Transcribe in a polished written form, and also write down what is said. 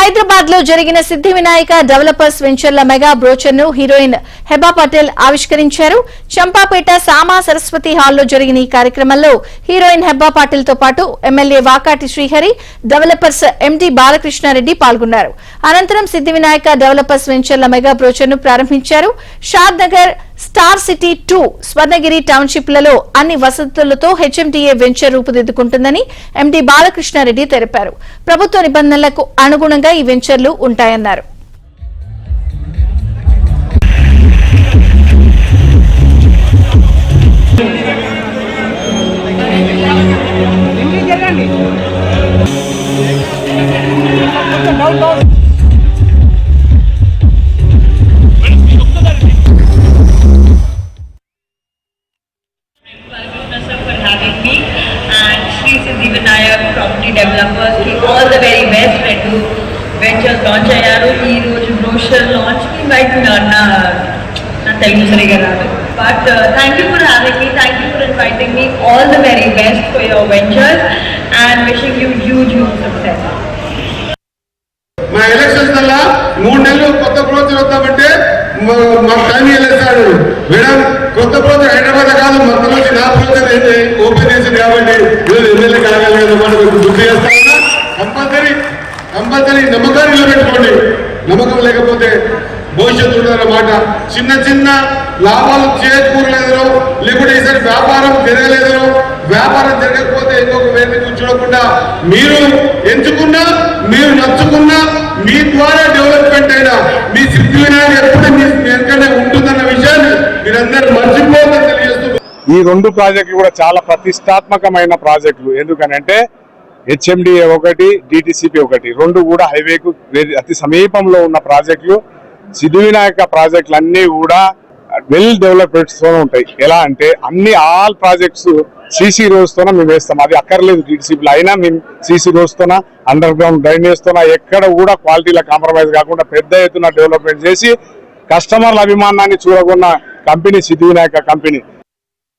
హైదరాబాద్ లో జరిగిన సిద్ధి వినాయక డెవలపర్స్ వెంచర్ల మెగా బ్రోచర్ ను హీరోయిన్ హెబా పటేల్ ఆవిష్కరించారు. చంపాపేట సామా సరస్వతి హాల్లో జరిగిన ఈ కార్యక్రమంలో హీరోయిన్ హెబా పటేల్ తో పాటు MLA Vakati Srihari, developers MD Balakrishna Reddy పాల్గొన్నారు. అనంతరం సిద్ధి వినాయక డెవలపర్స్ వెంచర్ల మెగా బ్రోచర్ ను ప్రారంభించారు. Shad Nagar, star city 2, Swarnagiri township లలో అన్ని వసతులతో హెచ్ఎండిఏ వెంచర్ రూపుదిద్దుకుంటుందని ఎండి బాలకృష్ణారెడ్డి తెలిపారు. ప్రభుత్వ నిబంధనలకు అనుగుణంగా ఈ వెంచర్లు ఉంటాయన్నారు. Property developers ki all the very best to ventures launch ayyaru ee roju brochure launch ki invite na telugu sariga raadu but thank you for having me, thank you for inviting me. All the very best for your ventures and wishing you huge success. మా elections వల్ల 3 నెలలు కొత్త brochure వద్దామంటే మా time వెళ్ళేస్తాడు madam. కొత్త brochure Hyderabad కాదు, మొత్తం నుంచి నా బ్రోచర్ ఓపెన్ చేసింది కాబట్టి ఎమ్మెల్యే కాగలి కదా మనం గుర్తు చేస్తామన్నా. కంపల్సరీ నమ్మకాన్ని నిలబెట్టుకోండి. నమ్మకం లేకపోతే భవిష్యత్తు ఉండదన్నమాట. చిన్న చిన్న లాభాలు చేకూరలేదనో, లేకుంటే ఈసారి వ్యాపారం జరగలేదనో, వ్యాపారం జరగకపోతే ఇంకొక వేదిక కూర్చోకుండా మీరు ఎంచుకున్నా, మీరు నచ్చుకున్నా, మీ ద్వారా డెవలప్మెంట్ అయినా మీ సిద్ధి వినాయక ఎప్పుడు మీ వెనకనే ఉంటుందన్న విషయాన్ని మీరందరూ మర్చిపోవద్దని తెలియజేస్తూ, ఈ 2 ప్రాజెక్టులు కూడా చాలా ప్రతిష్టాత్మకమైన ప్రాజెక్టులు. ఎందుకనంటే హెచ్ఎండిఏ 1, డిటిసిపి 1, 2 కూడా హైవేకు అతి సమీపంలో ఉన్న ప్రాజెక్టులు. సిద్ధి వినాయక ప్రాజెక్టులు అన్నీ కూడా వెల్ డెవలప్మెంట్స్ తో ఉంటాయి. ఎలా అంటే ఆల్ ప్రాజెక్ట్స్ సీసీ రోడ్స్ తోన మేము వేస్తాం. అది అక్కర్లేదు డిటిసిపిలో అయినా మేము సీసీ రోడ్స్ తోన, అండర్ గ్రౌండ్ డ్రైనేజ్ తోన ఎక్కడ కూడా క్వాలిటీలో కాంప్రమైజ్ కాకుండా పెద్ద ఎత్తున డెవలప్మెంట్ చేసి కస్టమర్ల అభిమానాన్ని చూడకున్న కంపెనీ సిద్ధి వినాయక కంపెనీ.